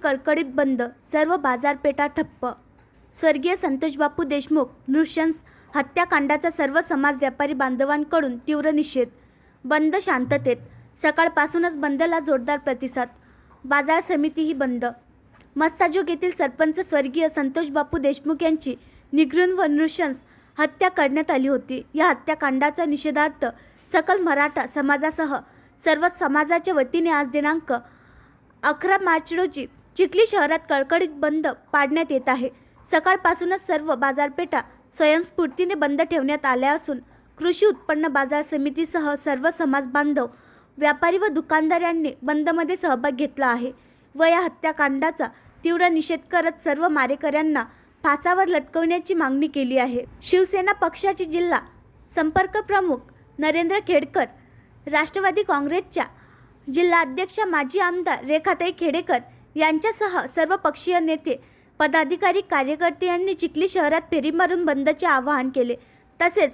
कडकडीत बंद, सर्व बाजारपेठा ठप्प. स्वर्गीय संतोषबापू देशमुख नृशंस हत्याकांडाचा सर्व समाज व्यापारी बांधवांकडून तीव्र निषेध. बंद शांततेत. सकाळपासूनच बंदला जोरदार प्रतिसाद. बाजार समितीही बंद. मस्साजोग येथील सरपंच स्वर्गीय संतोषबापू देशमुख यांची निर्घृण व नृशंस हत्या करण्यात आली होती. या हत्याकांडाचा निषेधार्थ सकल मराठा समाजासह सर्व समाजाच्या वतीने आज दिनांक 11 मार्च रोजी चिखली शहरात कडकडीत बंद पाडण्यात येत आहे. सकाळपासूनच सर्व बाजारपेठा स्वयंस्फूर्तीने बंद ठेवण्यात आल्या असून कृषी उत्पन्न बाजार समितीसह सर्व समाज बांधव, व्यापारी व दुकानदार यांनी बंदमध्ये सहभाग घेतला आहे व या हत्याकांडाचा तीव्र निषेध करत सर्व मारेकऱ्यांना फासावर लटकवण्याची मागणी केली आहे. शिवसेना पक्षाचे जिल्हा संपर्क प्रमुख नरेंद्र खेडकर, राष्ट्रवादी काँग्रेसच्या जिल्हा अध्यक्ष माजी आमदार रेखाताई खेडेकर यांच्यासह सर्व पक्षीय नेते, पदाधिकारी, कार्यकर्ते यांनी चिखली शहरात फेरी मारून बंदचे आवाहन केले. तसेच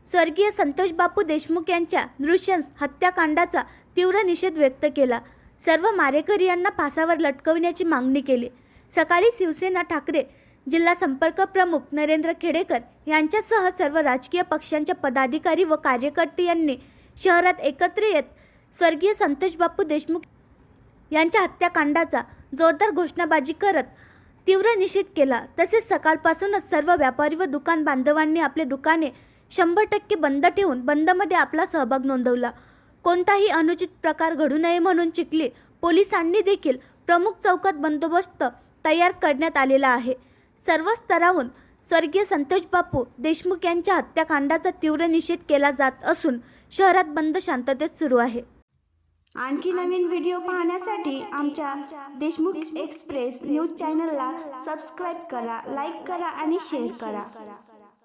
स्वर्गीय संतोषबापू देशमुख यांच्या नृशंस हत्याकांडाचा तीव्र निषेध व्यक्त केला. सर्व मारेकरी यांना फासावर लटकविण्याची मागणी केली. सकाळी शिवसेना ठाकरे जिल्हा संपर्क प्रमुख नरेंद्र खेडेकर यांच्यासह सर्व राजकीय पक्षांच्या पदाधिकारी व कार्यकर्ते यांनी शहरात एकत्र येत स्वर्गीय संतोषबापू देशमुख यांच्या हत्याकांडाचा जोरदार घोषणाबाजी करत तीव्र निषेध केला. तसेच सकाळपासूनच सर्व व्यापारी व दुकान बांधवांनी आपले दुकाने 100% बंद ठेवून बंदमध्ये आपला सहभाग नोंदवला. कोणताही अनुचित प्रकार घडू नये म्हणून चिखली पोलिसांनी देखील प्रमुख चौकात बंदोबस्त तयार करण्यात आलेला आहे. सर्व स्तरावरून स्वर्गीय संतोषबापू देशमुख यांच्या हत्याकांडाचा तीव्र निषेध केला जात असून शहरात बंद शांततेत सुरू आहे. आणखी नवीन व्हिडिओ पाहण्यासाठी आमच्या देशमुख एक्सप्रेस न्यूज चॅनलला सबस्क्राईब करा, लाईक करा आणि शेअर करा.